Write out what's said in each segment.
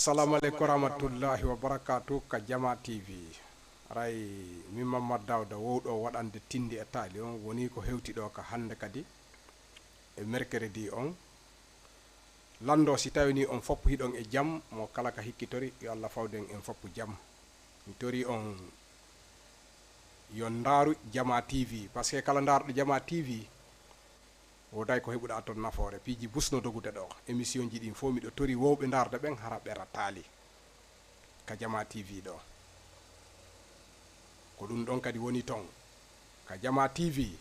Assalamu alaikum warahmatullahi wabarakatuh ka Jama TV ray min Mamad Dawda wowɗo waɗande Tindi e Tali on woni ko hewti ɗo ka hande kadi e Mercredi on lando si tawini on foppu hiɗon e jam mo kala ka hikkitori yo Allah fawden en foppu jam mi tori on yo ndaru Jama TV parce que kala ndaruɗo Jama TV woday ko heɓuɗa ton nafoore piiji busno dogude ɗo émission ji ɗin fof miɗo tori wowɓe darde ɓen hara ɓera Tali ka Jama TV ɗo ko ɗum ɗon kadi woni ton ka Jama TV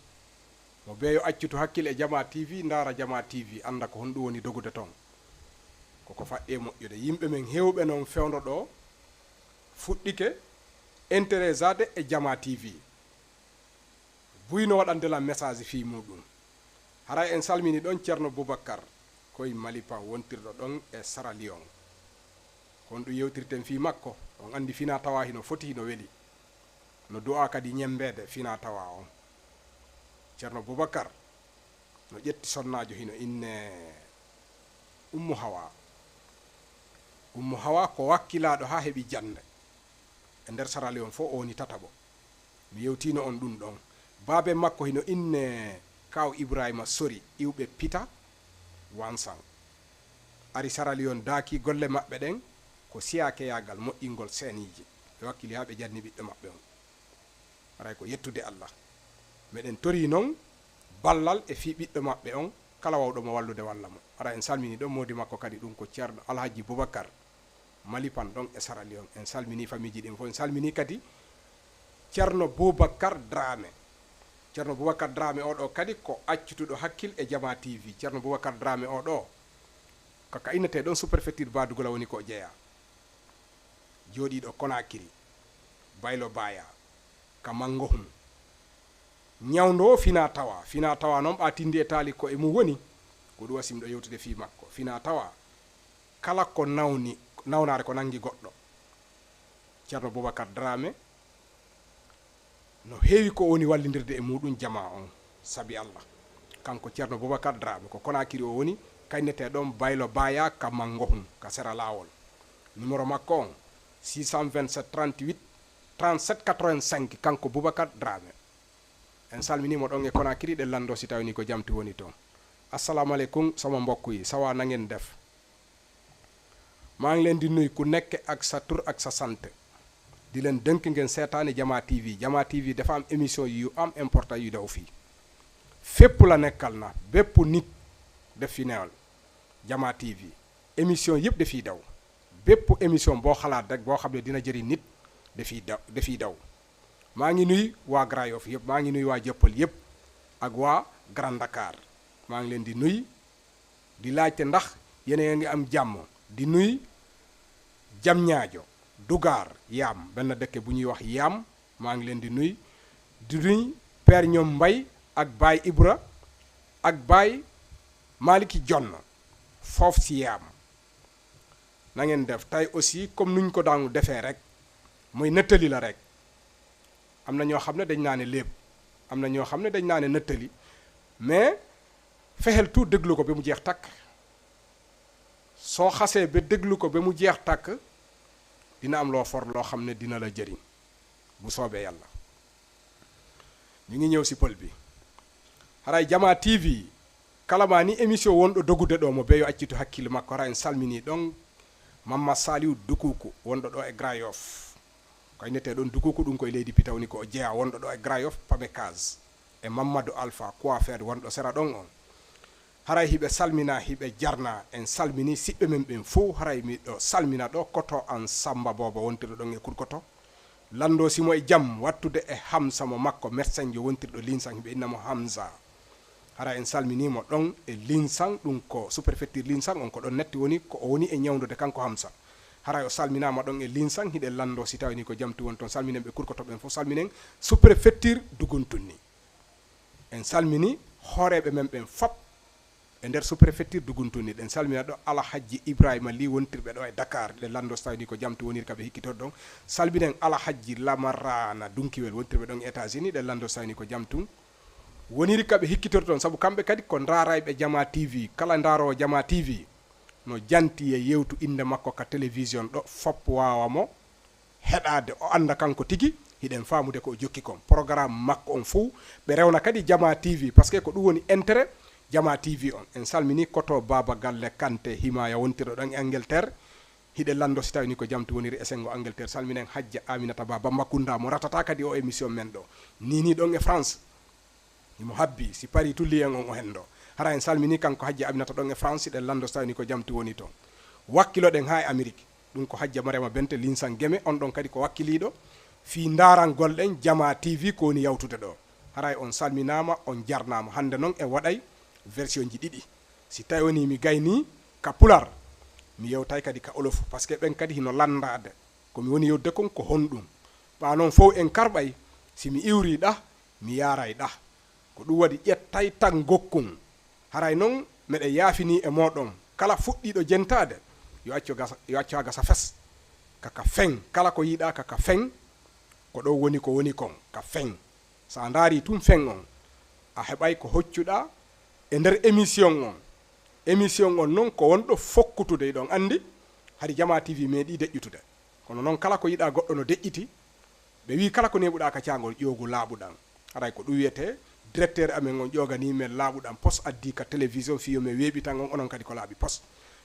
mo beeyo accutu hakkille e Jama TV ndara Jama TV anda ko honɗum woni dogude ton koko faɗɗe moƴƴude yimɓe men hewɓe noon fewndo ɗo fuɗɗike intéressade e Jama TV buyno waɗandela message fi muɗum haray en salmini ɗon ceerno Boubacar koye Malipa wontirɗo ɗon e Sara Lyon kon ɗum yewtirten fi makko on andi fina tawa hino foti hino weli no du'a kadi ñembede fina tawa on ceerno Boubacar no ƴetti sonnajo hino inne Ummu Hawa ko wakkilaɗo ha heɓi jande e nder Sara Lyon fo o woni tataɓo mi yewtino on ɗum ɗon baabe makko hino inne kaw Ibrahima Sori iwɓe Pita Wansan ari Sara Lyon daaki golle maɓɓe ɗen ko siyake yagal moƴƴingol seniji e wakkili ha ɓe janni ɓiɗɗo maɓɓe on aray ko yettude Allah meɗen tori noon ballal e fi ɓiɗɗo maɓɓe on kala wawɗo mo wallude walla mo ara en salmini ɗon modi makko kadi ɗum ko ceerno Alhaji Boubacar Malipan ɗon e Sara Lyon en salmini famiji ɗin fof en salmini kadi ceerno Boubacar Dramé oɗo kadi ko accutuɗo hakkil e Jama TV ceerno Boubacar Dramé oɗo kaka innete ɗon sous-préfecture Badugola woni ko jeeya jooɗiɗo Konakiri Baylo Baya ka Mangohum ñawdo fina tawa noon ɓa Tindi e Tali ko e mum woni ko ɗum wasimɗo yewtude fi makko fina tawa kala ko nawnare ko nangi goɗɗo ceerno Boubacar Dramé no heewi ko woni wallidirde e muɗum Jama on sabi Allah kanko ceerno Boubacar Dramé ko Konakiri o woni kaynete ɗon Baylo Baya ka Mangohum ka sera lawol numéro makko on 627 38 37 85 kanko Boubacar Dramé en salminimo ɗon e Konakiri ɗe lando si tawni ko jamti woni toon assalamu aleykum sama mbokk yi sawa na ngeen def maa ngi leen di nuy ku nekk ak sa tur ak sa sant di leen dënk ngeen seetaani Jama TV dafa am émission yu am important yu daw fii fépp la nekkal na bépp nit def fi newal Jama TV émission yëpp dafiy daw bépp émission boo xalaat rek boo xam ne dina jëriñ nit dafiy daw maa ngi nuy waa Grand Yoff yëpp maa ngi nuy waa Jëppal yëpp ak waa Grand Dakar maa ngi leen di nuy di laajte ndax yéen a ngi am jàmm di nuy Diamniadio Dugar Yaam benn dëkk bu ñuy wax Yaam maa ngi leen di nuy Père ñoom Mbay ak Baay Ibra ak Baay Maliki Jonn foofu si Yaam na ngeen def tey aussi comme nuñ ko daanu defee rek mooy nëttali la rek am na ñoo xam ne dañ naa ne lépp am na ñoo xam ne dañ naa ne nëttali mais fexeel tout déglu ko ba mu jeex takk soo xasee ba déglu ko ba mu jeex takk dina am loo for loo xam ne dina la jëriñ bu soobee yàlla ñu ngi ñëw si pël bi haray Jama TV kalama ni émission wonɗo dogude ɗo mo beeyo accitu hakkille makko hara en salmini ɗon Mamma Saliou Dukuku wonɗo ɗo e Grand Yoff ko innete ɗon Dukuku ɗum koye leydi Pita woni ko o jeeya wonɗo ɗo e Grand Yoff Pamecas e Mamadou Alpha coiffeur wonɗo sera ɗon on haray hiɓe salmina hiɓe jarna en salmini siɓɓe men ɓen fof haray miɗo salmina ɗo koto an Samba Bobo wontirɗo ɗon e Kurkoto lando simo e jaam wattude e Hamsa mo makko médecin jo wontirɗo Linsan hiɓe innamo Hamza hara en salminimo ɗon e Linsan ɗum ko sous-préfecture Linsan on ko ɗon netti woni ko o woni e ñawdude kanko Hamsa haray o salminama ɗon e Linsan hiɗe lando si tawini ko jamti won toon salminen ɓe Kurkoto ɓen fof salminen sous-préfecture Duguntunni en salmini hooreɓe men ɓen fop e nder sous-préfecture Duguntunni ɗen salmina ɗo Alhaji Ibrahima Li wontirɓe ɗo e Dakar ɗe lando so tawini ko jamti woniri kaɓe hikkitor ɗon salminen Alhaji Lamarana Dunkiwel wontirɓe ɗon États-Unis ɗe lando so tawini ko jamtum woniri kaɓe hikkitor ɗon saabu kamɓe kadi ko darayɓe Jama TV kala darowo Jama TV no janti e yewtu inde makko ka télévision ɗo fop wawa mo heɗade o anda kanko tigi hiɗen famude ko jokki kon programme makko on fou ɓe rewna kadi Diama TV par ce que ko ɗum woni intérêt Diama TV on en salmini koto baba galle Kanté himaya wontiro ɗon e Angleterre hiɗe lando si tawi ni ko jamti woniri esengo Angleterre salminen hajja Aminata Ba Bamba Kunda mo ratata kadi o émission men ɗo nini ɗon e France imo habbi si pari tulli en on o hen ɗo hara en salmini kanko hajja Aminata ɗon e France ɗen lando so tawi ni ko jamti woni toon wakkiloɗen ha e Amérique ɗum ko hajja Mariama Bente Linsan Geme on ɗon kadi ko wakkiliɗo fi darangol ɗen Diama TV ko woni yawtude ɗo haray on salminama on jarnama hande noon e waɗay version ji ɗiɗi si tawi woni mi gayni ka pular mi yewtay kadi ka olofu par ce que ɓen kadi hino landade komi woni yewde kon ko honɗum ɓa noon fof en karɓay si mi iwri ɗa mi yaray ɗa ko ɗum waɗi ƴettay tan gokkun haray noon meɗen yaafini e moɗon kala fuɗɗiɗo jentade yo accu ha gasa fes kaka feng kala ko yiɗa kaka feng ko ɗo woni ko woni kon ka feng sa daari tum feng on a heɓay ko hoccuɗa e nder émission on noon ko wonɗo fokkutude ɗon andi hadi Diama TV meeɗi deƴƴutude kono noon kala ko yiɗa goɗɗo no deƴƴiti ɓe wi kala ko neɓuɗa ka cagol ƴoogu laaɓuɗan haray ko ɗum wiyete directeur amen on ƴogani men laaɓuɗan poste addi ka télévision fiyo me weeɓi tan on onon kadi ko laaɓi poste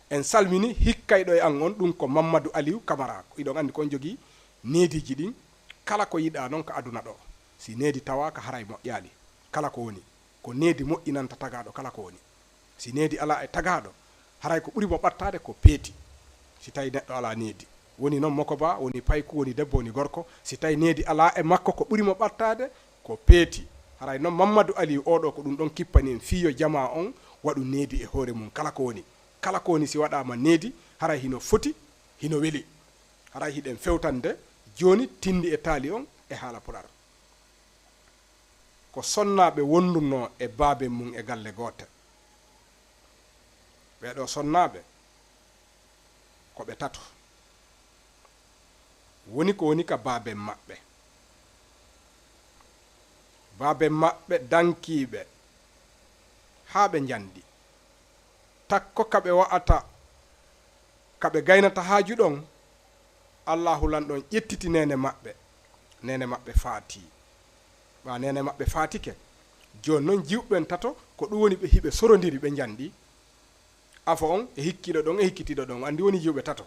en salmini hikkayɗo e an on ɗum ko Mamadou Aliou Camara iɗon andi kon jogui neediji ɗin kala ko yiɗa noon ka aduna ɗo si needi tawa ka haray moƴƴali kala ko woni ko needi moƴƴinanta tagaɗo kala ko woni si needi ala e tagaɗo haray ko ɓuuri mo ɓattade ko peeti si tawi neɗɗo ala needi woni noon moko ba woni payku woni debbo woni gorko si tawi needi ala e makko ko ɓuuri mo ɓattade ko peeti haray noon Mamadou Aliou oɗo ko ɗum ɗon kippani en fiyo Diama on waɗu needi e hoore mum kala ko woni si waɗama needi haray hino foti hino weeli haray hiɗen fewtande joni Tindi e Tali on e haala pular ko sonnaɓe wonduno e baabe mum e galle gote ɓeɗo sonnaɓe koɓe tato woni ko woni ka baabe maɓɓe dankiɓe ha ɓe jandi takko kaɓe wa'ata kaɓe gaynata haaju ɗon Allahu lan ɗon ƴettiti nene maɓɓe faati ɓa nene maɓɓe faatike joni noon jiwɓen tato ko ɗum woni ɓe hiɓe sorodiri ɓe jandi afo on e hikkiɗo ɗon e hikkitiɗo ɗon andi woni jiwɓe tato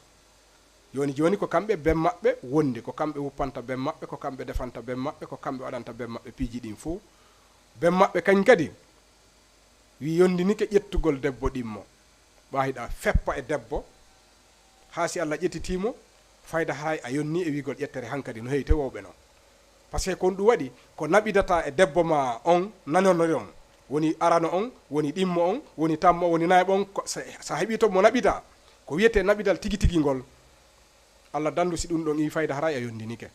joni ko kamɓe ben maɓɓe wondi ko kamɓe wuppanta ben maɓɓe ko kamɓe defanta ben maɓɓe ko kamɓe waɗanta ben maɓɓe piiji ɗin fou ben maɓɓe kañ kadi wi yondinike ƴettugol debbo ɗimmo ɓahiɗa feppa e debbo ha si Allah ƴettitimo fayda hay a yonni e wigol ƴettere hankadi no heyte wowɓe noon par ce que kon ɗum waɗi ko naɓidata e debbo ma on nanonori on woni arano on woni ɗimmo on woni tammo woni nayɓo on sa heeɓi to mo naɓita ko wiyete naɓidal tigi tigi ngol Allah dandu si ɗum ɗon i fayda haray a yondinike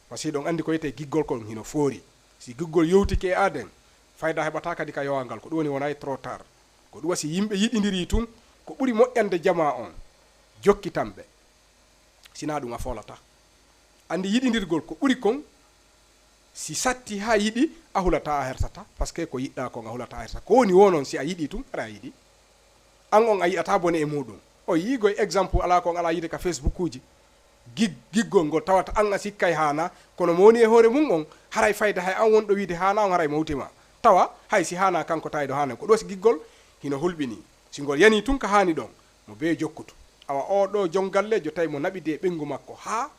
par ce que ɗon andi ko wiyete giggol kon hino foori si giggol yewtike e aden fayda heɓata kadi ka yowangal ko ɗum woni wonay trop tard ko ɗum wasi yimɓe yiɗidiri tun ko ɓuuri moƴƴande Diama on jokkitanɓe sina ɗum a folata andi yiɗidirgol ko ɓuuri kon si satti ha yiɗi a hulata a hertata par ce que ko yiɗɗa kon a hulata a hertata ko woni wonon si a yiɗi tun aɗa yiɗi an on a yiɗata bone e muɗum o yiigoy exemple ala kon ala yiide ka Facebook uji giggol ngol tawata an a sikkay hana kono mo woni e hoore mum on haray fayda hay an wonɗo wiide hana on haray mawtima tawa hay si hana kanko tawiɗo hana ko ɗo si giggol hino hulɓini si ngol yani tun ka hani ɗon mo be jokkutu awa oɗo jom gallejo tawi mo naɓide ɓengu makko ha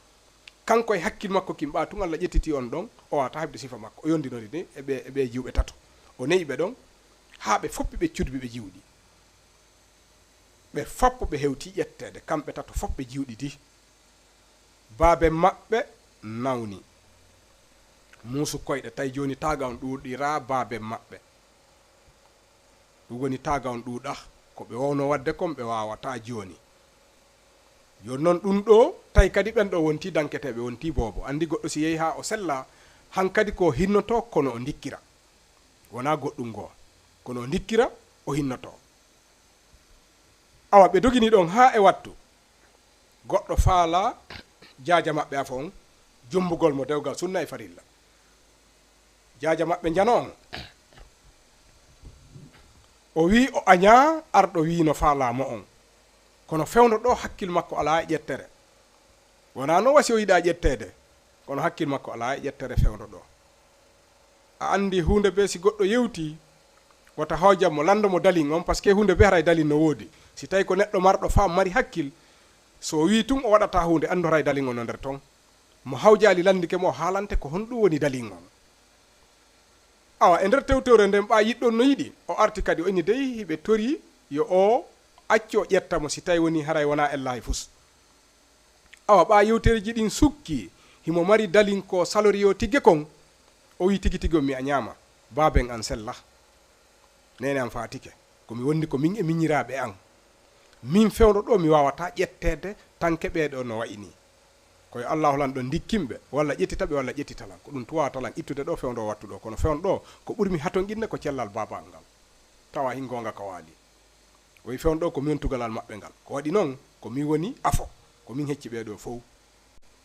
kanko e hakkil makko kimɓa tun Allah ƴettiti on ɗon o wata heɓde sifa makko o yondinori ni eɓe jiwɓe tato o neyi ɓe ɗon ha ɓe foppi ɓe cudbi ɓe jiwɗi ɓe foppo ɓe hewti ƴettede kamɓe tato fop ɓe jiwɗi di baabe maɓɓe nawni musu koyɗe tawi joni taga on ɗuɗira baabe maɓɓe ɗum woni taga on ɗuɗa ko ɓe wawno wadde kon ɓe wawata joni yo noon ɗum ɗo tawi kadi ɓen ɗo wonti danketeɓe wonti boobo andi goɗɗo si yeehi ha o sella hankadi ko hinnoto kono o dikkira wona goɗɗum ngo kono o dikkira o hinnoto awa ɓe dogini ɗon ha e wattu goɗɗo faala jaaja maɓɓe afo on jumbugol mo dewgal sunna e farilla jaaja maɓɓe jano on o wi o aña arɗo wi no faalamo on kono fewndo ɗo hakkil makko ala e ƴettere wona no wasi o yiɗa ƴettede kono hakkil makko ala e ƴettere fewndo ɗo a andi hunde be si goɗɗo yewti wata hawjam mo lando mo dalin on par ce que hunde be haray dalin no woodi si tawi ko neɗɗo marɗo fam mari hakkil so wi tun o waɗata hunde andu haray dalin on no nder ton mo hawjali landike mo haalante ko honɗum woni dalin on awa e nder tewtewre nden ɓa yiɗɗon no yiɗi o arti kadi o inni dey hiɓe tori yo o acci o ƴetta mo si tawi woni haray wona ellahi fus awa ɓa yewtereji ɗin sukki himo mari dalin ko salori o tigge kon o wi tigi tigi mi a ñaama baben an sella nene am fatike komi wondi ko min e miñiraɓe an min fewno ɗo mi wawata ƴettede tanke ɓeɗo no wayi ni koye allahu lan ɗo dikkimɓe walla ƴettitaɓe walla ƴettitalan ko ɗum tuwatalan ittude ɗo fewndo wattu ɗo kono fewno ɗo ko ɓurmi haton inne ko cellal babal ngal tawa hingonga ka waali o wi fewno ɗo ko min tugalal maɓɓe ngal ko waɗi noon ko min woni afo ko min hecci ɓeɗo fof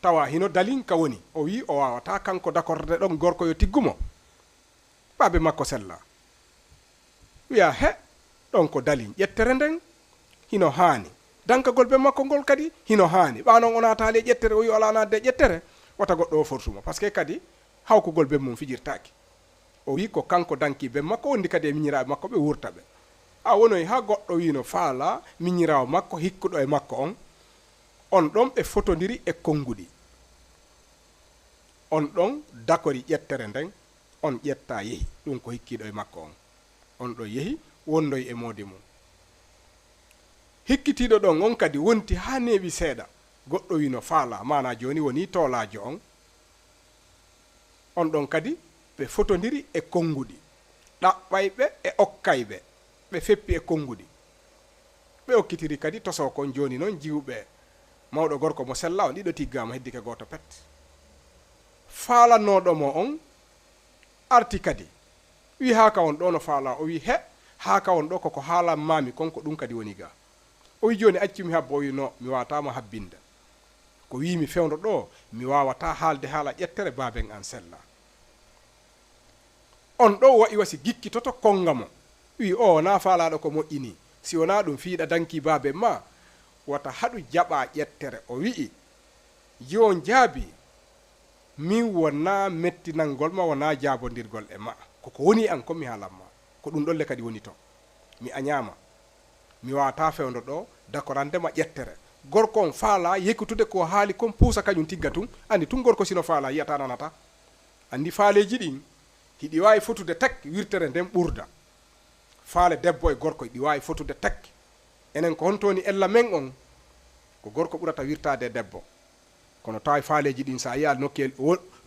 tawa hino dalin ka woni o wi o wawata kanko dakorde ɗon gorko yo tiggumo babe makko sella wiya he ɗon ko dalin ƴettere nden hino haani dankagol be makko ngol kadi hino haani ɓanon o natali e ƴettere o wi ala nadde ƴettere wata goɗɗo o fortuma par ce que kadi hawkugol be mum fijirtaki o wi ko kanko danki be makko wondi kadi e miñiraɓe makko ɓe wurta ɓe a wonoy ha goɗɗo wino faala miñirawo makko hikkuɗo e makko on ɗon ɓe fotodiri e konngudi on ɗon dakori ƴettere nden on ƴetta yehi ɗum ko hikkiɗo e makko on ɗo yehi wondoy e modi mum hikkitiɗo ɗon on kadi wonti ha neeɓi seeɗa goɗɗo wino faala mana joni woni tolajo on ɗon kadi ɓe fotodiri e konngudi ɗaɓɓayɓe e okkayɓe ɓe feppi e konngudi ɓe okkitiri kadi toso kon joni noon jiwɓe mawɗo gorko mo sella on ɗiɗo tiggama heddike goto pet faalanoɗomo on arti kadi wi haka on ɗo no faala o wi he haka on ɗo koko haalan mami konko ɗum kadi woni ga o wi joni accumi habbo o wi no mi wawatama habbinde ko wimi fewndo ɗo mi wawata haalde haala ƴettere baben an sella on ɗo wayi wasi gikkitoto kongamo wi o na faalaɗo ko moƴƴini si wona ɗum fiiɗa danki baben ma wata haɗu jaɓa ƴettere o wi'i yon jaabi min wona mettinalngol ma wona jabodirgol e ma koko woni an komi haalanma ko ɗum ɗolle kadi woni to mi a ñaama mi wawata fewndo ɗo dakorandema ƴettere gorko on faala yekkutude ko haali kon puusa kañum tigga tun andi tun gorko sino faala yiyata nanata andi faaleji ɗin hiɗi wawi fotude tek wirtere nden ɓurda faale debbo e gorko hiɗi wawi fotude tek enen ko hontoni ella men on ko gorko ɓurata wirtade e debbo kono tawi faaleji ɗin sa yiya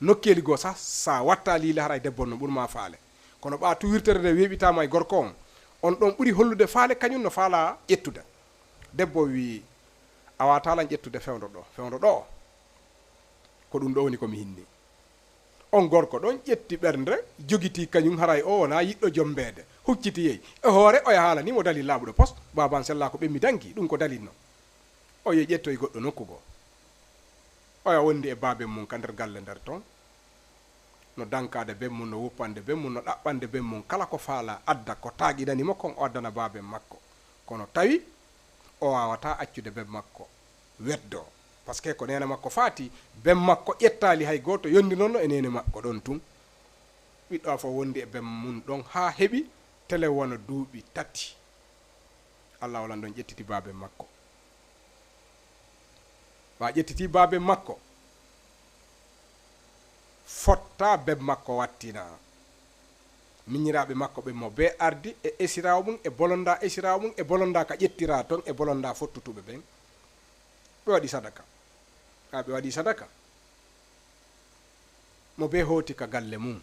nokkeli goo sa watta liile haray debbo no ɓurma faale kono ɓa tu wirtere nde weeɓitama e gorko on ɗon ɓuri hollude faale kañum no faala ƴettude debbo wi a watalan ƴettude fewndo ɗo ko ɗum ɗo woni komi hinni on gorko ɗon ƴetti ɓernde jogiti kañum haray o wona yiɗɗo jombede hucciti yeyi e hoore oya haalani mo dali laaɓuɗo poste baban sella ko ɓemmi danki ɗum ko dalinno o ye ƴettoye goɗɗo nokkugo oya wondi e baben mum ka nder galle nder ton no dankade ben mum no wuppande ben mum no ɗaɓɓande ben mum kala ko faala adda ko taaqiɗanimo kon o addana baben makko kono tawi o wawata accude ben makko weddo par ce que ko nene makko faati ben makko ƴettali hay goto yondi noon no e nene makko ɗon tun ɓiɗɗo fof wondi e ben mum ɗon ha heeɓi télé wona duuɓi tati allah walan ɗon ƴettiti baben makko wa ƴettiti baben makko fotta ben makko wattina miñiraɓe makko ɓe mo be ardi e esirawo mum e bolonda esirawo mum e bolonda ka ƴettira ton e bolonda fottutuɓe ɓen ɓe waɗi sadaka ɓe waɗi sadaka mo be hoti ka galle mum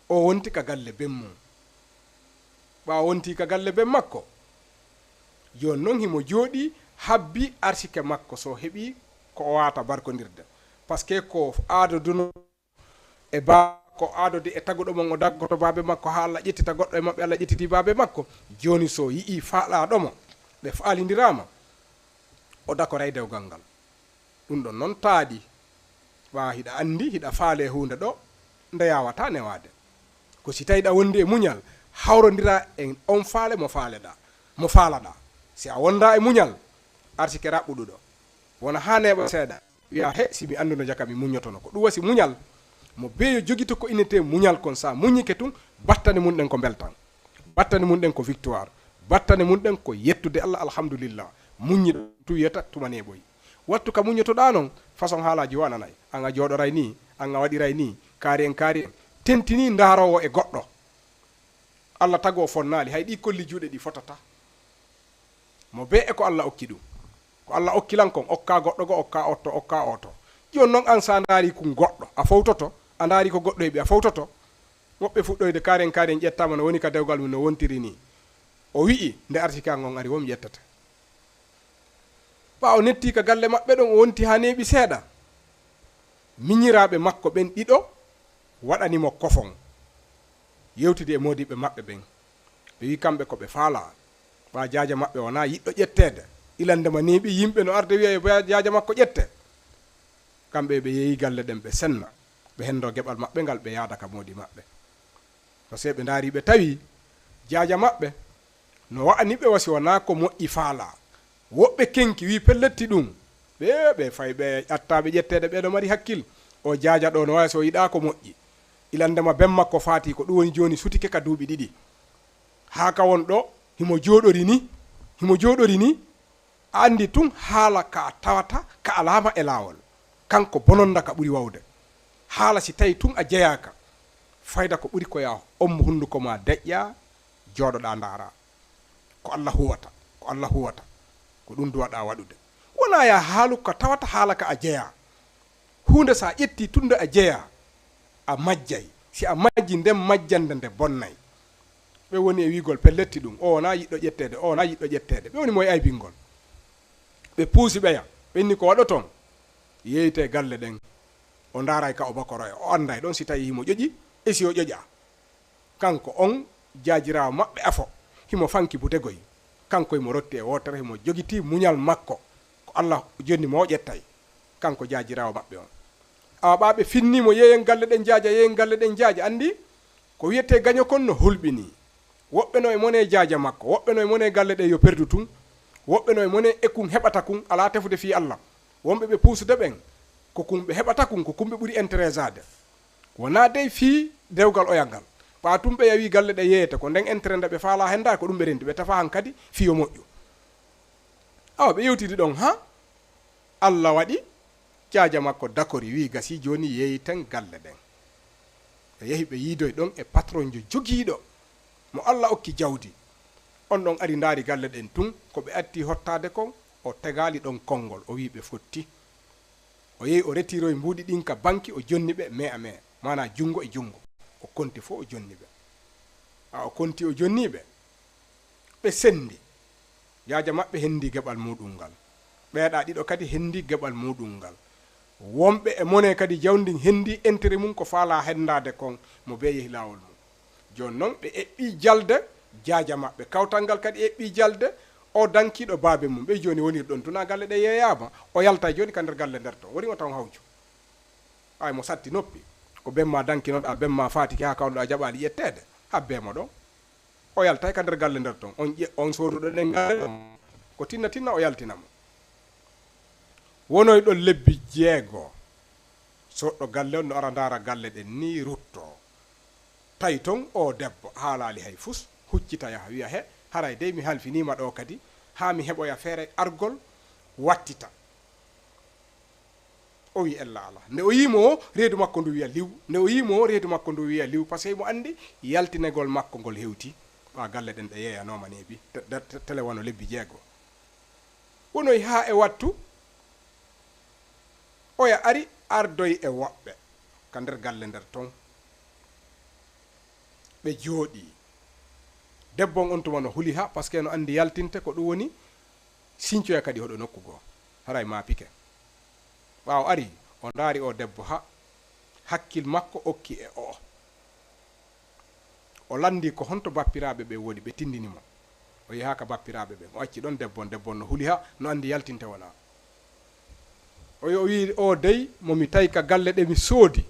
o wonti ka galle ben mum ɓa wonti ka galle ben makko joni noon himo jooɗi habbi arsike makko so heeɓi ko o wata barkodirde par ce que ko adoduno e ba ko adode e taguɗo mon o daggoto babe makko ha Allah ƴettita goɗɗo e maɓɓe Allah ƴettiti babe makko joni so yii faalaɗomo ɓe faalidirama o dakoray dewgal ngal ɗum ɗon noon taaɗi ɓa hiɗa andi hiɗa faale hunde ɗo nde yawata newade ko si tawiɗa wondi e muñal hawrodira e on faale mo faalaɗa si a wonda e muñal arsike raɓɓuɗo ɗo wona ha neɓa seeɗa wiya he simi anduno jaka mi muñotono ko ɗum wasi muñal mo beeyo jogito ko innete muñal kon sa muñike tun battane mun ɗen ko beltan battane mun ɗen ko victoire battane mun ɗen ko yettude Allah alhamdulillah muñiɗo tu wiyata tumane ɓoyi wattu ka muñotoɗa noon façon haalaji wananayi an a jooɗoray ni an a waɗiray ni kaari en tentini ndarowo e goɗɗo Allah tago fonnali hay ɗi kolli juuɗe ɗi fotata mo be e ko Allah okki ɗum ko Allah okkilan kon okka goɗɗo go okka oto joni noon an sa ndaari kum goɗɗo a fawtoto a ndaari ko goɗɗo heɓi a fawtoto woɓɓe fuɗɗoyde kaaren ƴettama no woni ka dewgal mum no wontiri ni o wi'i nde artika ngon ari womi ƴettata ɓa o netti ka galle maɓɓe ɗon o wonti ha neeɓi seeɗa miñiraɓe makko ɓen ɗiɗo waɗanimo kofon yewtide e modiɓe maɓɓe ɓen ɓe wi kamɓe koɓe faala ɓa jaaja maɓɓe wona yiɗɗo ƴettede ilandema neeɓi yimɓe no arde wiya jaaja makko ƴette kamɓe ɓe yeeyi galle ɗen ɓe senna ɓe hendo geɓal maɓɓe ngal ɓe yaada ka moodi maɓɓe to se ɓe ndaari ɓe tawi jaaja maɓɓe no wa'aniɓe wasi wona ko moƴƴi faala woɓɓe kenki wi pelletti ɗum ɓe fay ɓe ƴattaɓe ƴettede ɓeɗo mari hakkil o jaaja ɗo no wawi so yiɗa ko moƴƴi ilandema ben makko faati ko ɗum woni joni sutike ka duuɓi ɗiɗi ha ka won ɗo himo jooɗori ni a andi tun haala ka tawata ka alama e laawol kanko bononda ka ɓuri wawde haala si tawi tun a jeyaka fayda ko ɓuri ko ya ommo hunduko ma deƴƴa jooɗoɗa ndaara ko Allah huwata ko ɗum duwaɗa waɗude wona ya haalu ko tawata haala ka a jeeya hunde sa ƴetti tunde a jeeya a majjay si a majji nden majjande nde bonnay ɓe woni e wigol pelletti ɗum o wona yiɗɗo ƴettede ɓe woni moye aybingol ɓe puusi ɓeya ɓenni ko waɗo toon yeyte galle ɗen o ndaaray ka o bakoroya o anday ɗon si tawi himo ƴoƴi e si o ƴoƴa kanko on jaajirawo maɓɓe afo himo fanki butegoy kanko himo rotti e wotere himo jogiti muñal makko ko Allah jonni mo ƴettay kanko jaajirawo maɓɓe on awa ɓaɓe finnimo yeeyen galle ɗen jaaja andi ko wiyete gaño kon no hulɓini woɓɓe no e mone jaaja makko woɓɓe no e mone galle ɗe yo perdu tun woɓɓe no e mone e kum heɓata kun ala tefude fi Allah wonɓe ɓe puusude ɓen ko kumɓe heɓata kun ko kumɓe ɓuri intéressade wona dey fi dewgal oyangal ɓa tum ɓe yawi galle ɗe yeeyete ko nden intérêt nde ɓe faala henda ko ɗum ɓe renti ɓe tafa han kadi fiyo moƴƴo awa ɓe yewtidi ɗon ha Allah waɗi jaaja makko dakori wi gasi joni yeeyiten galle ɗen ɓe yehi ɓe yiidoy ɗon e patron jo jogiiɗo mo Allah okki jawdi on ɗon ari ndaari galle ɗen tun ko ɓe atti hottade kon o tegali ɗon konngol o wi ɓe fotti o yehi o retiroye mbuuɗi ɗin ka banki o jonni ɓe me mana jungo e jungo o konti fo o jonni ɓe o konti o jonniɓe ɓe sendi jaaja maɓɓe hendi geɓal muɗum ngal ɓeeɗa ɗiɗo kadi hendi geɓal muɗum ngal wonɓe e mone kadi jawdi hendi intérêt mum ko faala hendade kon mo be yehi lawol mum joni noon ɓe eɓɓi jalde jaaja maɓɓe kawtal ngal kadi eɓɓi jalde o dankiɗo baabe mum ɓe joni wonir ɗon tuna galle ɗe yeeyama o yalta joni ka nder galle nder ton woni o taw hawju ay mo satti noppi ko bemma dankinoɗa bemma fatiki ha kawnoɗa jaɓali ƴettede habbemo ɗon o yaltay ka nder galle nder ton on soduɗo ɗen galle ko tinna o yaltinamo wonoy ɗon lebbi 6 soɗɗo galle on no ara ndara galle ɗen ni rutto tawi ton o debbo haalali hay fus huccita yaha wiya he haray dey mi halfinima ɗo kadi ha mi heɓoya feere argol wattita o wi ella ala nde o yimo o reedu makko ndu wiya liw par ce que mo andi yaltinegol makko ngol hewti ɓa galle ɗen ɗe yeeyanoma neeɓi télé wano lebbi 6 wonoy ha e wattu oya ari ardoy e woɓɓe ka nder galle nder ton ɓe jooɗi debbon on tuma no huli ha par ce que no andi yaltinte ko ɗum woni sincoya kadi hoɗo nokku goo haray ma pike ɓawo ari o ndaari o debbo ha hakkil makko okki e o landi ko honto bappiraɓe ɓe woni ɓe tindinimo o yeeha ka bappiraɓe ɓe o acci ɗon debbon no huli ha no andi yaltinte wona o wi o dey momi tawi ka galle ɗe mi soodi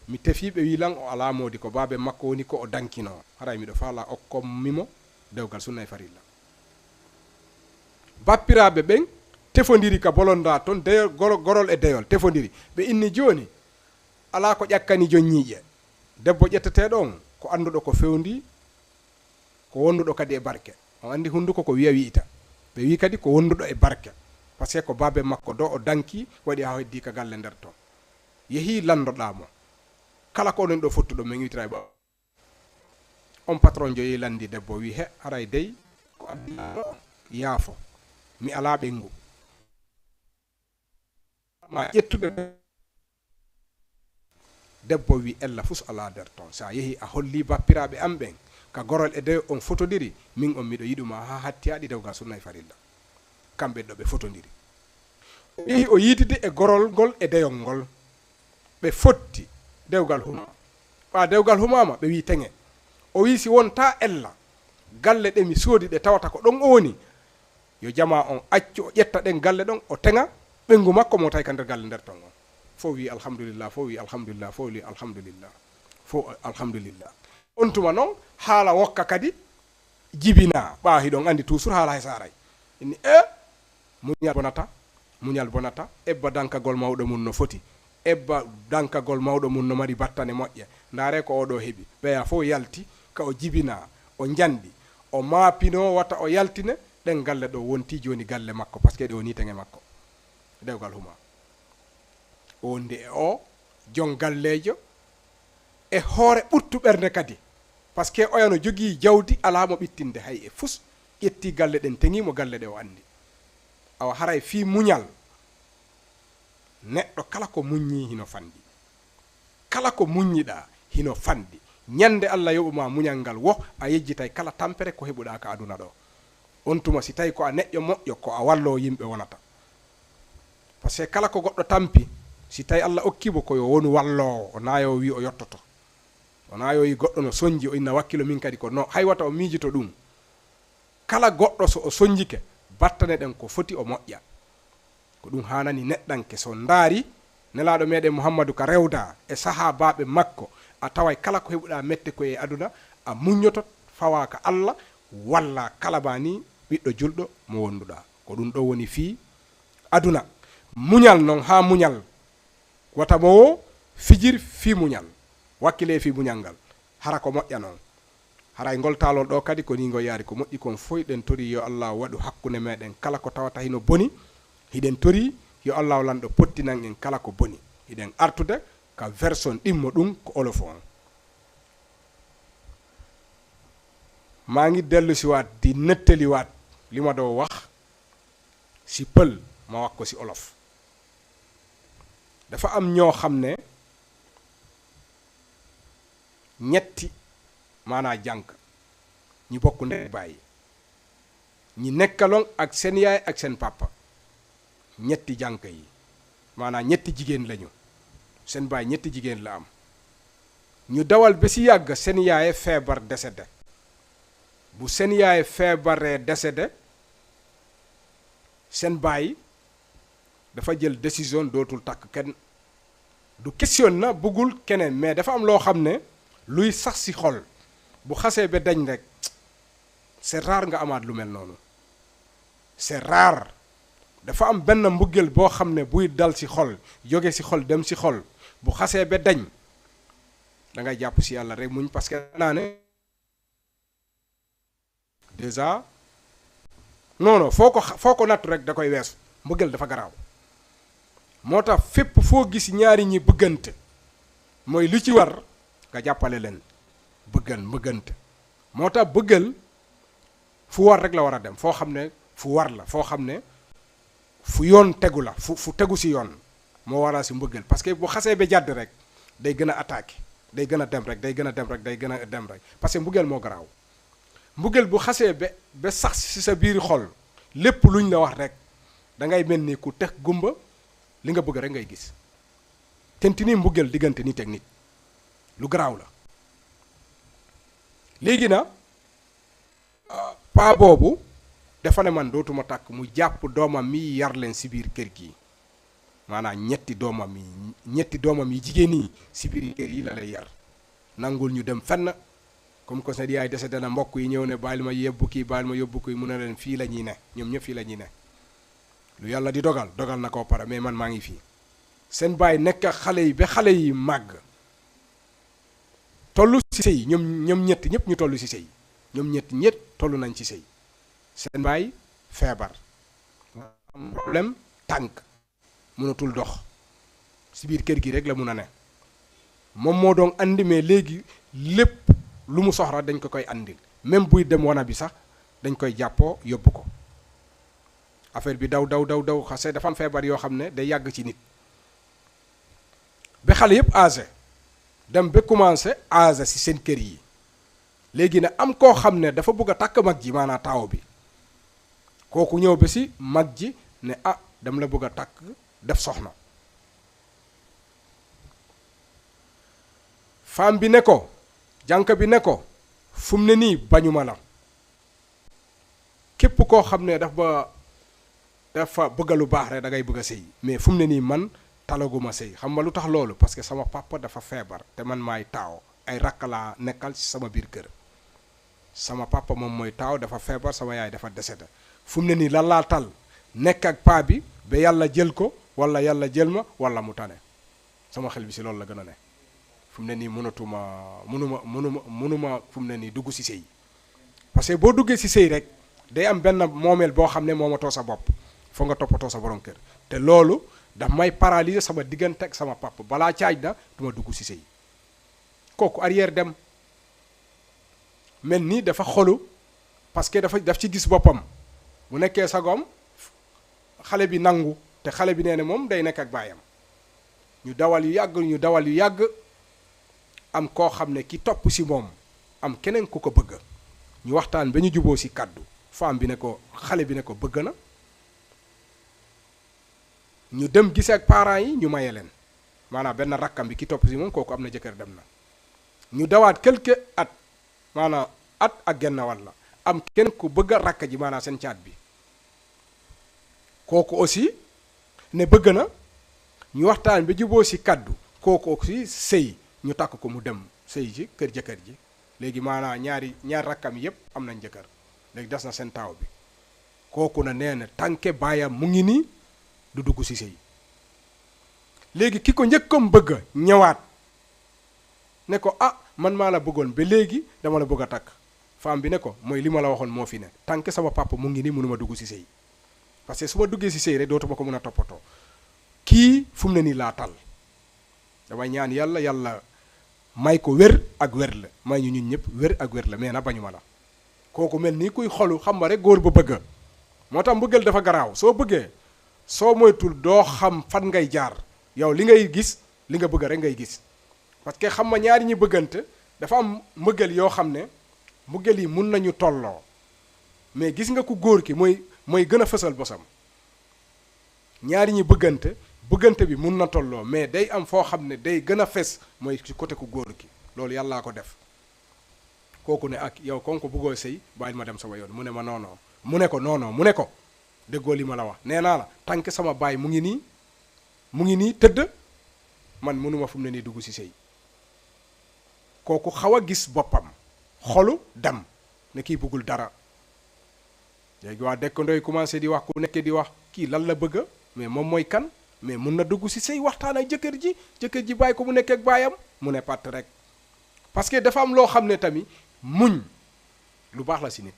mi tefiɓe wilan o ala modi ko baabe makko woni ko o dankino haray miɗo faala okkommimo dewgal sunna e farilla bappiraɓe ɓen tefodiri ka bolonda toon deyol gorol e deyol tefodiri ɓe inni joni ala ko ƴakkani jon ñiiƴe debbo ƴetteteɗo on ko anduɗo ko fewndi ko wonduɗo kadi e barke on andi hunduko ko wiya wiita ɓe wi kadi ko wonduɗo e barke par ce que ko babe makko do o danki waɗi ha heddi ka galle nder toon yeehi landoɗamo kala ko onon ɗo fottuɗo min witira e on patron jo yehi landi debbo wi he aray dey ko abdinaɗo yaafo mi ala ɓengu ma ƴettuɓe debbo wi ella fus ala nder toon sa yeehi a holli bappiraɓe am ɓen ka gorol e dew on fotodiri min on miɗo yiɗuma ha hattiyaɗi dewgal sunna e farilla kamɓe ɗo ɓe fotodiri o yeehi o yiidide e gorol ngol e deyol ngol ɓe fotti dewgal huma ɓa dewgal humama ɓe wi teŋe o wi si wonta ella galle ɗe mi soodi ɗe tawata ko ɗon o woni yo jama on accu o ƴetta ɗen galle ɗon o teŋa ɓengu makko mo tawi ka nder galle nder ton on fo wi alhamdulillah fo wi alhamdulillah fo wi alhamdulillah fo alhamdulillah on tuma noon haala wokka kadi jibina ɓa hiɗon andi toujours haala he saray inni muñal bonata ebba dankagol mawɗo mum no foti ebba dankagol mawɗo mum no mari battane moƴƴe ndaare ko oɗo heeɓi ɓeya fo yalti ka o jibina o jandi o maapino wata o yaltine ɗen galle ɗo wonti joni galle makko par ce que ɗe woni teŋe makko dewgal huma o wonde e o jon gallejo e hoore ɓurtu ɓernde kadi par ce que oyano jogii jawdi alamo ɓittinde hay e fus ƴetti galle ɗen teŋimo galle ɗe o andi awa haray fi muñal neɗɗo kala ko muññi hino fandi kala ko muññiɗa hino fandi ñande Allah yoɓuma muñal ngal wo a yejjitay kala tampere ko heɓuɗa ka aduna ɗo on tuma si tawi ko a neƴƴo moƴƴo ko a wallo yimɓe wonata par ce que kala ko goɗɗo tampi si tawi Allah okkimo koyo wonu wallowo o nayo wi o yottoto o nayo wi goɗɗo no soñji o inna wakkilo min kadi ko no haywata o miijito ɗum kala goɗɗo so o soñjike battane ɗen ko foti o moƴƴa ko ɗum hanani neɗɗanke so ndaari nelaɗo meɗen Muhammadu ka rewda e sahabaɓe makko a taway kala ko heɓuɗa mette koye aduna a muññotot fawa ka Allah walla kala bani ɓiɗɗo julɗo mo wonduɗa ko ɗum ɗo woni fi aduna muñal noon ha muñal wata mo o fijir fi muñal wakkile fi muñal ngal hara ko moƴƴa noon haray ngol talol ɗo kadi ko ni ngo yaari ko moƴƴi kon foy ɗen tori yo Allah waɗu hakkunde meɗen kala ko tawata hino boni hiɗen tori yo Allah lanɗo pottinan en kala ko boni hiɗen artude ka version ɗimmo ɗum ko olofo on maa ngi dellu si waat di nettali waat li ma doo wax si pël ma wax ko si olof dafa am ñoo xam ne ñetti maanaa jànk ñi bokk ndey bàyyi ñi nekkaloon ak seen yaay ak seen papa ñetti jànk yi maanaa ñetti jigéen lañu seen baay ñetti jigéen la am ñu dawal ba si yàgg seen yaay feebar décédé bu seen yaay feebaree décédé seen baay dafa jël décision dootul takk kenn du question na bëggul keneen mais dafa am loo xam ne luy sax si xol bu xasee ba dañ rek c'est rare nga amaat lu mel noonu c'est rare dafa am benn mbëggeel boo xam ne buy dal si xol jóge si xol dem si xol bu xasee ba dañ da ngay jàpp si yàlla rek muñ parce que naa ne déjà non foo ko nattu rek da koy weesu mbëggeel dafa garaaw moo tax fépp foo gis ñaari ñi bëggante mooy lu ci war nga jàppale leen bëggante moo tax bëggal fu war rek la war a dem foo xam ne fu war la foo xam ne fu yoon tegu la fu tegu si yoon moo waral si mbëggal parce que bu xasee ba jàdd rek day gën a attaqué day gën a dem rek day gën a dem rek day gën a dem rek parce que mbëggal moo garaaw mbëggal bu xasee ba sax si sa biir xol lépp luñ la wax rek da ngay mel ni ku tex gumba li nga bëgg rek ngay gis tenti ni mbëggal diggante nit ak nit lu garaaw la léegi na paa boobu dafa ne man dootuma tàkk mu jàpp doomam mi yar leen si biir kër gi maanaam ñetti doomam yi jigéen yi si biir kër yi la lay yar nangul ñu dem fenn comme que seen yaay décédé na mbokk yi ñëw ne bàyyil ma yóbbu kii bàyyil ma yóbbu kii mu ne leen fii la ñuy ne ñoom ñëpp fii la ñuy ne lu yàlla di dogal na koo pare mais man maa ngi fii seen baay nekk xale yi ba xale yi màgg tollu ci sëy ñoom ñett ñëpp ñu toll ci sëy ñoom ñett toll nañ ci sëy seen baay feebar am problème tànk mënatul dox ci biir kër gi rek la mun a ne moom moo doon andi mais léegi lépp lu mu soxla dañ ko koy andil même buy dem wana bi sax dañ koy jàppoo yóbbu ko affaire bi daw xase dafa am feebar yoo xam ne day yàgg ci nit ba xale yëpp âgé dem ba commencé âgé ci seen kër yi léegi ne am koo xam ne dafa bëgg a takk mag ji maanaam taaw bi kooku ñëw ba ci mag ji ne ah dama la bëgg a takk def soxna femme bi ne ko jànk bi ne ko fu mu ne nii bañuma la képp koo xam ne dafa bëgg lu baax rek da ngay bëgg a sëy mais fu mu ne nii man talaguma sëy xam nga lu tax loolu parce que sama papa dafa feebar te man maay taaw ay rakk laa nekkal ci sama biir kër sama papa moom mooy taaw dafa feebar sama yaay dafa décédé fu mu ne nii lan laa tal nekk ak paa bi ba yàlla jël ko wala yàlla jël ma wala mu tane sama xel bi ci loolu la gën a ne fu mu ne nii mënuma fu mu ne nii dugg ci sëy parce que boo duggee ci sëy rek day am benn moomeel boo xam ne moomatoo sa bopp foo nga toppatoo sa borom kër te loolu daf may paralyser sama diggante ak sama papa balaa caaj na duma dugg ci sëy kooku arrière dem mel ni dafa xolu parce que daf ci gis boppam bu nekkee sagoom xale bi nangu te xale bi nee ne moom day nekk ak baayam ñu dawal yu yàgg am koo xam ne ki topp ci moom am keneen ku ko bëgg ñu waxtaan ba ñu juboo ci kàddu femme bi ne ko xale bi ne ko bëgg na ñu dem gisee ak parents yi ñu maye leen maanaam benn rakkam bi ki topp ci moom kooku am na jëkkër dem na ñu dawaat quelques at maanaam at ak genn wàll la am kenn ku bëgg a rakk ji maanaam seen caat bi kooku aussi ne bëgg na ñu waxtaan ba juboo ci kàddu kooku aussi sëy ñu takk ko mu dem sëy ci kër jëkkër ji léegi maanaam ñaari rakkam yépp am nañ jëkkër léegi des na seen taaw bi kooku na nee na tànke baayam mu ngi nii du dugg ci sëy léegi ki ko njëkkam bëgg ñëwaat ne ko ah man maa la bëggoon ba léegi dama la bëgg a takk femme bi ne ko mooy li ma la waxoon moo fi ne tànke sama papa mu ngi nii mënuma dugg ci sëy parce que su ma duggee ci sëy rek dootuma ko mën a toppatoo kii fu mu ne nii laa tal damay ñaan yàlla may ko wér ak wér la may ñu ñun ñëpp wér ak wér la mais na bañu ma la kooku mel nii kuy xolu xam nga rek góor ba bëgg moo tax mbëggeel dafa garaaw soo bëggee soo moytul doo xam fan ngay jaar yow li ngay gis li nga bëgg rek ngay gis parce que xam nga ñaari ñi bëggante dafa am mbëggeel yoo xam ne mbëggeel yi mun nañu tolloo mais gis nga ku góor ki mooy gën a fësal bosam ñaari ñi bëggante bi mun na tolloo mais day am foo xam ne day gën a fes mooy ci côté ku góor ki loolu yàllaa ko def kooku ne ak yow kon ko bëggoo sëy bàyyil ma dem sama yoon mu ne ma non mu ne ko déggoo li ma la wax nee naa la tànk sama baay mu ngi nii tëdd man mënuma fu mu ne nii dugg ci sëy kooku xaw a gis boppam xolu dem ne kii bëggul dara léegi waa dëkkandoo commencé di wax ku nekk di wax kii lan la bëgg mais moom mooy kan mais mun na dugg ci sëy waxtaan ak jëkkër ji bàyyi ko mu nekk ak baayam mu ne pàtt rek parce que dafa am loo xam ne tamit muñ lu baax la ci nit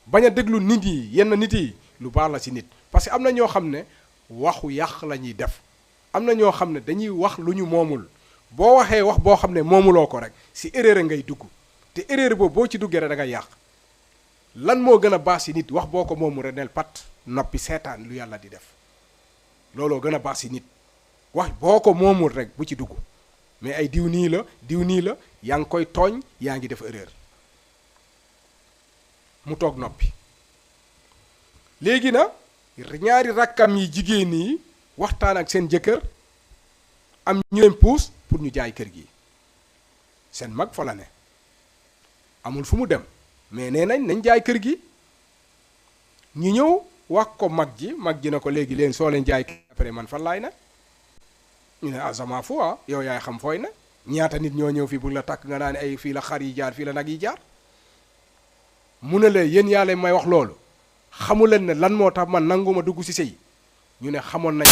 bañ a déglu nit yi yenn nit yi lu baax la ci nit parce que am na ñoo xam ne waxu yàq la ñuy def am na ñoo xam ne dañuy wax lu ñu moomul boo waxee wax boo xam ne moomuloo ko rek ci erreur ngay dugg te erreur boobu boo ci duggee rek da ngay yàq lan moo gën a baax ci nit wax boo ko moomul rek neel pat noppi seetaan lu yàlla di def looloo gën a baax ci nit wax boo ko moomul rek bu ci dugg mais ay diw nii la yaa ngi koy tooñ yaa ngi def erreur mu toog noppi léegi na ñaari rakkam yi jigéen yi waxtaan ak seen jëkkër am ñu leen puus pour ñu jaay kër gi seen mag fa la ne amul fu mu dem mais nee nañ jaay kër gi ñu ñëw wax ko mag ji na ko léegi leen soo leen jaay après man fan laay na ñu ne azama fu yow yaay xam fooy na ñaata nit ñoo ñëw fii bu la takk nga naa ne ay fii la xar yi jaar fii la nag yi jaar mu ne la yéen yaa leen may wax loolu xamu leen ne lan moo tax man nanguma dugg ci sëy ñu ne xamoon nañ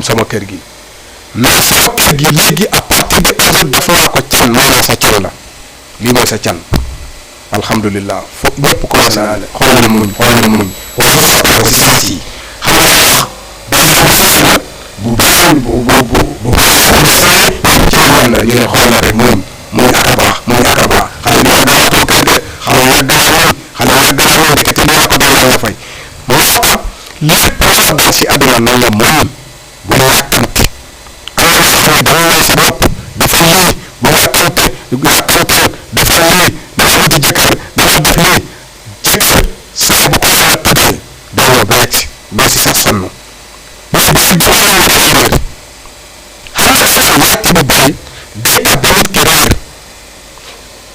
sama kër gi mais sama kër gi léegi à partir de aujourd'hui def naa ko can maanaam sa can la lii mooy sa can alhamdulilah foog ñëpp commencé naa le xool na muñ wala sotti ko si saa si xam nga sax benn bu benn bu can la ñu ne xool na rek muñ ak a baax xale bi yàgg naa toog kër de xale yàgg naa woon de te dinaa ko doon la fay moo tax lépp loo dal si àdduna nan la muñ bu la yàkkamti am na sax ne dama lay sa bopp dafa lii bu la yàkkamti dafa lii dafa wuti jëkkër dafa def lii jëkkër saa bu ko saa tëddee doo ñëw ba yegsi doo si sax sonn parce que si doo ñëw ba réer xam nga sax laajte bu bari day tax ba nit ki réer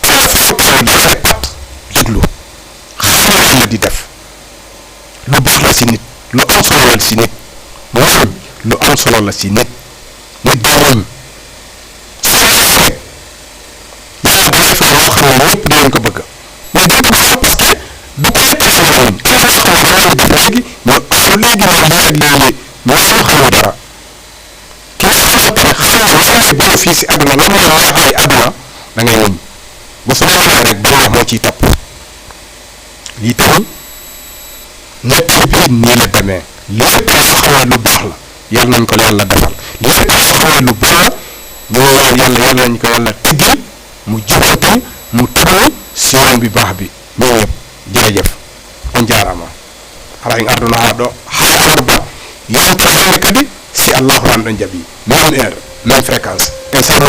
saa su fekkee dafay pat déglu xam nga lan la di def lu baax la si nit lu am solo la si nit lu am solo la si nit doomuñ soo defee yàlla bu defee loo xam ne ñëpp dinañ ko bëgg mais dina ko xam parce que du ko nekk si ñoom ki nga xam ne moo def léegi mais su léegi moom lii ak léegi mais soo xamul dara ki nga xam ne xam nga lan si bénéfice àdduna lan mooy neexaay àdduna da ngay muñ ba su neexee rek boo wax moo ciy topp lii tamit nekk bi nii la demee lépp loo xam ne lu baax la yàlla nañ ko yàlla defal lépp loo xam ne lu baax la ñoo yàlla nañ ko yàlla tëggal mu jubbantal mu tëral si yoon bi baax bi ñoo yëpp jërëjëf on jaarama haray arduno haa ɗo hay arba yewtere kadi si allahu an ɗon jaaɓi même heure même fréquence e sabu